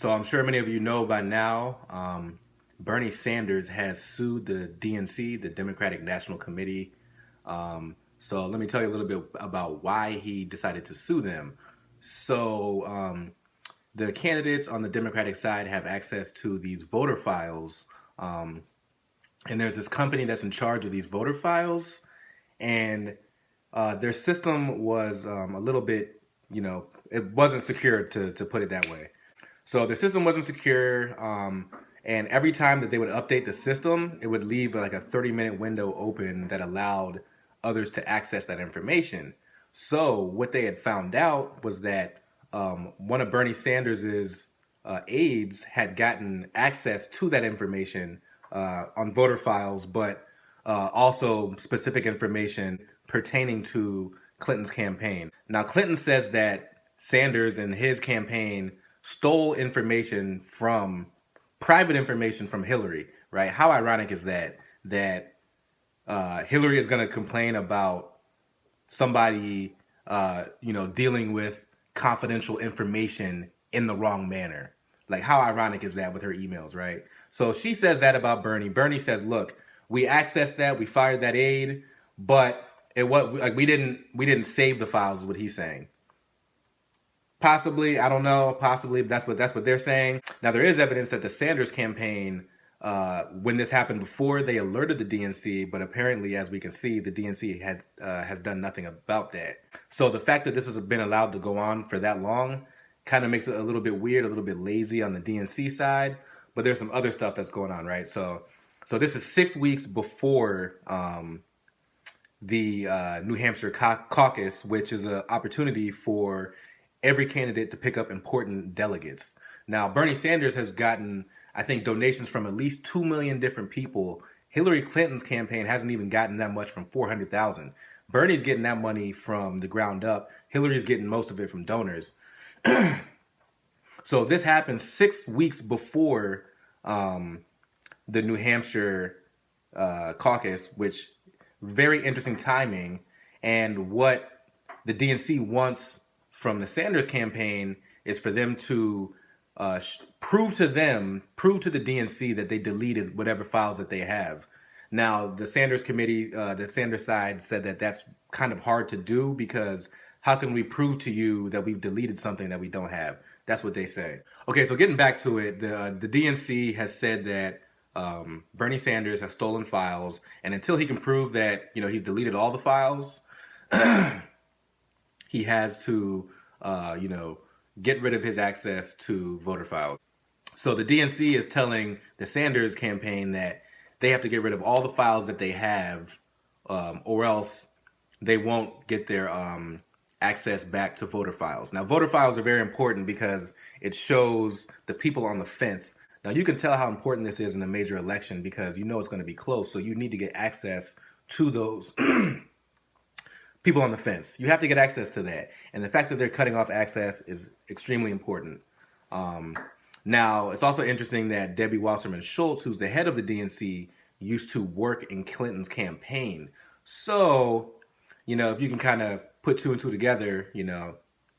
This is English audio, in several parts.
So I'm sure many of you know by now, Bernie Sanders has sued the DNC, the Democratic National Committee. So let me tell you a little bit about why he decided to sue them. So the candidates on the Democratic side have access to these voter files. And there's this company that's in charge of these voter files. And their system was a little bit, it wasn't secure to put it that way. So the system wasn't secure, and every time that they would update the system, it would leave like a 30-minute window open that allowed others to access that information. So what they had found out was that one of Bernie Sanders's aides had gotten access to that information on voter files, but also specific information pertaining to Clinton's campaign. Now, Clinton says that Sanders and his campaign stole information from private information from Hilary, right? How ironic is that? That Hilary is going to complain about somebody, dealing with confidential information in the wrong manner. Like, how ironic is that with her emails, right? So she says that about Bernie. Bernie says, "Look, we accessed that, we fired that aide, but we didn't save the files," is what he's saying. Possibly, I don't know. Possibly, that's what they're saying. Now, there is evidence that the Sanders campaign, when this happened before, they alerted the DNC, but apparently, as we can see, the DNC has done nothing about that. So the fact that this has been allowed to go on for that long kind of makes it a little bit weird, a little bit lazy on the DNC side. But there's some other stuff that's going on, right? So this is 6 weeks before the New Hampshire caucus, which is an opportunity for every candidate to pick up important delegates. Now, Bernie Sanders has gotten, I think, donations from at least 2 million different people. Hillary Clinton's campaign hasn't even gotten that much, from 400,000. Bernie's getting that money from the ground up. Hillary's getting most of it from donors. So this happened 6 weeks before the New Hampshire caucus, which very interesting timing. And what the DNC wants from the Sanders campaign is for them to prove to the DNC that they deleted whatever files that they have. Now, the Sanders committee, the Sanders side said that that's kind of hard to do, because how can we prove to you that we've deleted something that we don't have? That's what they say. Okay, so getting back to it, the DNC has said that Bernie Sanders has stolen files, and until he can prove that he's deleted all the files, he has to, get rid of his access to voter files. So the DNC is telling the Sanders campaign that they have to get rid of all the files that they have, or else they won't get their access back to voter files. Now, voter files are very important because it shows the people on the fence. Now, you can tell how important this is in a major election because it's going to be close. So you need to get access to those people on the fence. You have to get access to that. And the fact that they're cutting off access is extremely important. Now, it's also interesting that Debbie Wasserman Schultz, who's the head of the DNC, used to work in Clinton's campaign. So, if you can kind of put two and two together,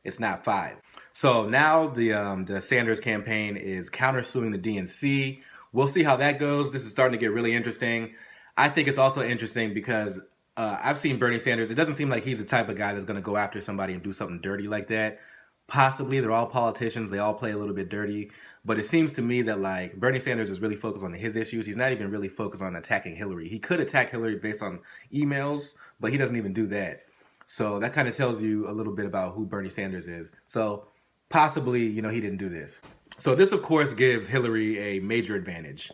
it's not five. So now the Sanders campaign is countersuing the DNC. We'll see how that goes. This is starting to get really interesting. I think it's also interesting because I've seen Bernie Sanders. It doesn't seem like he's the type of guy that's going to go after somebody and do something dirty like that. Possibly, they're all politicians. They all play a little bit dirty. But it seems to me that like Bernie Sanders is really focused on his issues. He's not even really focused on attacking Hillary. He could attack Hillary based on emails, but he doesn't even do that. So that kind of tells you a little bit about who Bernie Sanders is. So possibly, he didn't do this. So this, of course, gives Hillary a major advantage.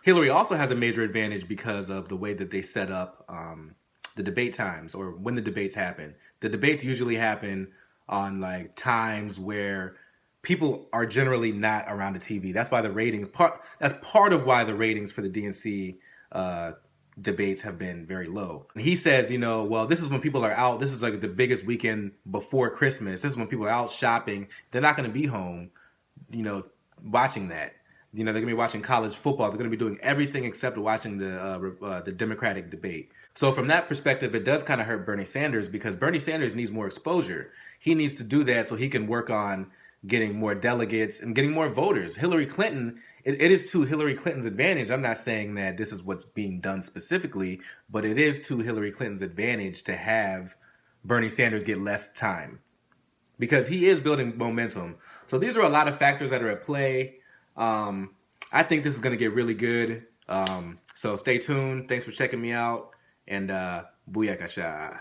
Hillary also has a major advantage because of the way that they set up the debate times, or when the debates happen. The debates usually happen on like times where people are generally not around the TV. That's why the ratings that's part of why the ratings for the DNC debates have been very low. And he says, well, this is when people are out. This is like the biggest weekend before Christmas. This is when people are out shopping. They're not going to be home, watching that. They're going to be watching college football. They're going to be doing everything except watching the Democratic debate. So from that perspective, it does kind of hurt Bernie Sanders because Bernie Sanders needs more exposure. He needs to do that so he can work on getting more delegates and getting more voters. Hillary Clinton, it is to Hillary Clinton's advantage. I'm not saying that this is what's being done specifically, but it is to Hillary Clinton's advantage to have Bernie Sanders get less time because he is building momentum. So these are a lot of factors that are at play. I think this is going to get really good. So stay tuned. Thanks for checking me out. And booyakasha.